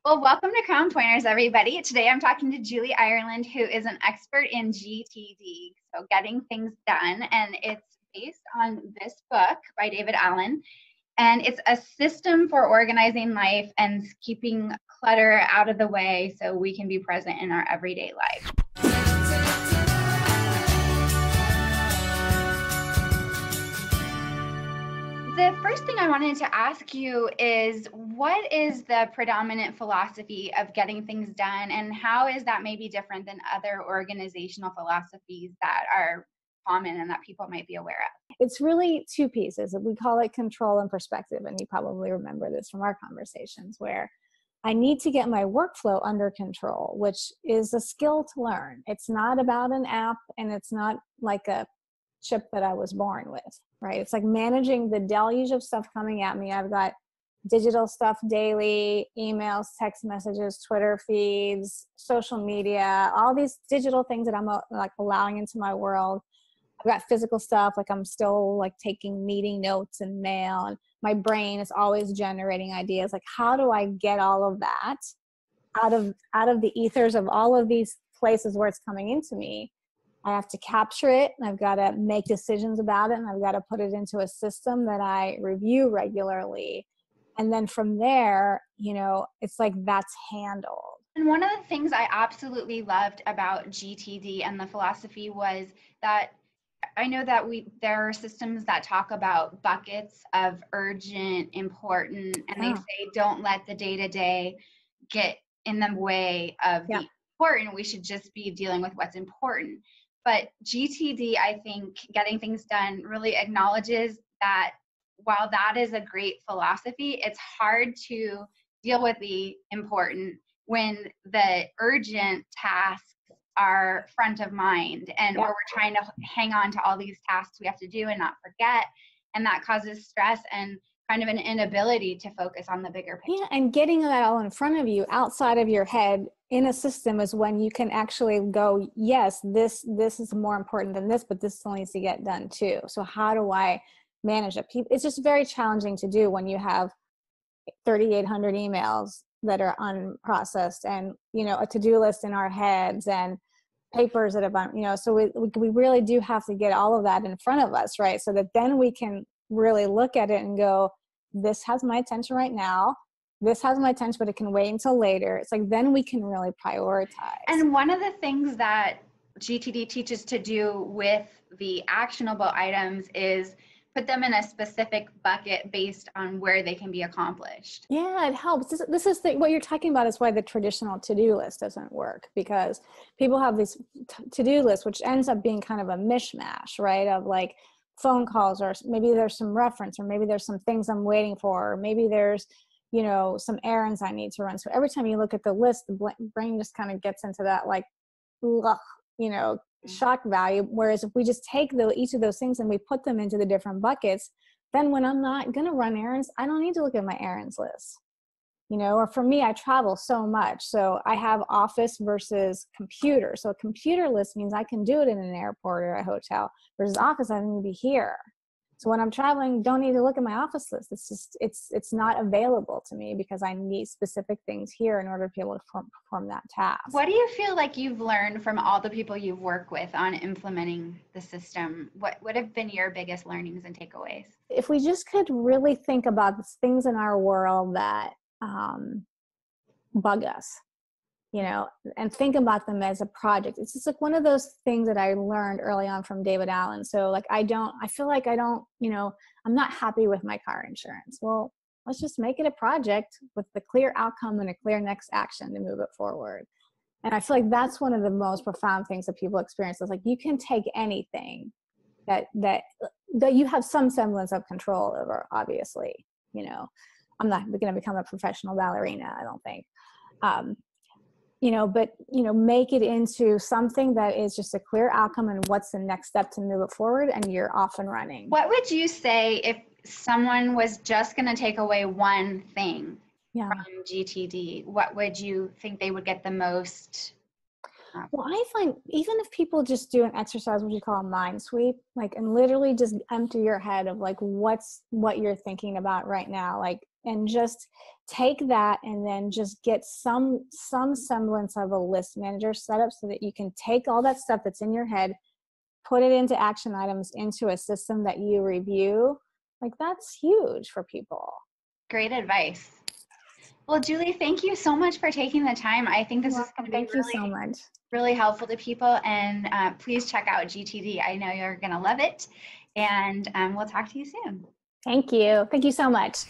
Well, welcome to Crown Pointers, everybody. Today I'm talking to Julie Ireland, who is an expert in GTD, so getting things done. And it's based on this book by David Allen. And it's a system for organizing life and keeping clutter out of the way so we can be present in our everyday life. The first thing I wanted to ask you is, what is the predominant philosophy of getting things done, and how is that maybe different than other organizational philosophies that are common and that people might be aware of? It's really two pieces. We call it control and perspective, and you probably remember this from our conversations, where I need to get my workflow under control, which is a skill to learn. It's not about an app, and it's not like a chip that I was born with, right? It's like managing the deluge of stuff coming at me. I've got digital stuff daily, emails, text messages, Twitter feeds, social media, all these digital things that I'm like allowing into my world. I've got physical stuff, like I'm still like taking meeting notes and mail, and my brain is always generating ideas. Like, how do I get all of that out of the ethers of all of these places where it's coming into me? I have to capture it, and I've got to make decisions about it, and I've got to put it into a system that I review regularly. And then from there, it's like that's handled. And one of the things I absolutely loved about GTD and the philosophy was that I know that there are systems that talk about buckets of urgent, important, and they say don't let the day-to-day get in the way of the important. We should just be dealing with what's important. But GTD, I think, getting things done, really acknowledges that while that is a great philosophy, it's hard to deal with the important when the urgent tasks are front of mind, and where we're trying to hang on to all these tasks we have to do and not forget. And that causes stress and kind of an inability to focus on the bigger picture. Yeah, and getting that all in front of you, outside of your head, in a system is when you can actually go, yes, this is more important than this, but this still needs to get done too. So how do I manage it? It's just very challenging to do when you have 3,800 emails that are unprocessed, and a to-do list in our heads, and papers that have so we really do have to get all of that in front of us, right? So that then we can really look at it and go, this has my attention right now, this has my attention, but it can wait until later. It's like, then we can really prioritize. And one of the things that GTD teaches to do with the actionable items is put them in a specific bucket based on where they can be accomplished. Yeah, it helps. This is what you're talking about is why the traditional to-do list doesn't work, because people have these to-do lists, which ends up being kind of a mishmash, right? Of like phone calls, or maybe there's some reference, or maybe there's some things I'm waiting for, or maybe there's, some errands I need to run. So every time you look at the list, the brain just kind of gets into that like, shock value. Whereas if we just take each of those things and we put them into the different buckets, then when I'm not going to run errands, I don't need to look at my errands list. Or for me, I travel so much. So I have office versus computer. So a computer list means I can do it in an airport or a hotel, versus office, I need to be here. So when I'm traveling, don't need to look at my office list. It's just, it's not available to me because I need specific things here in order to be able to perform that task. What do you feel like you've learned from all the people you've worked with on implementing the system? What have been your biggest learnings and takeaways? If we just could really think about the things in our world that bug us, and think about them as a project. It's just like one of those things that I learned early on from David Allen. So like, I feel like I'm not happy with my car insurance. Well, let's just make it a project with the clear outcome and a clear next action to move it forward. And I feel like that's one of the most profound things that people experience. It's like, you can take anything that you have some semblance of control over, obviously. I'm not going to become a professional ballerina, I don't think. But make it into something that is just a clear outcome and what's the next step to move it forward, and you're off and running. What would you say if someone was just going to take away one thing from GTD? What would you think they would get the most? Well, I find even if people just do an exercise, what you call a mind sweep, like, and literally just empty your head of like, what you're thinking about right now. Like, and just take that and then just get some semblance of a list manager set up so that you can take all that stuff that's in your head, put it into action items into a system that you review. Like, that's huge for people. Great advice. Well, Julie, thank you so much for taking the time. I think this is going to be Thank you so much. really helpful to people. And please check out GTD. I know you're going to love it. And we'll talk to you soon. Thank you. Thank you so much.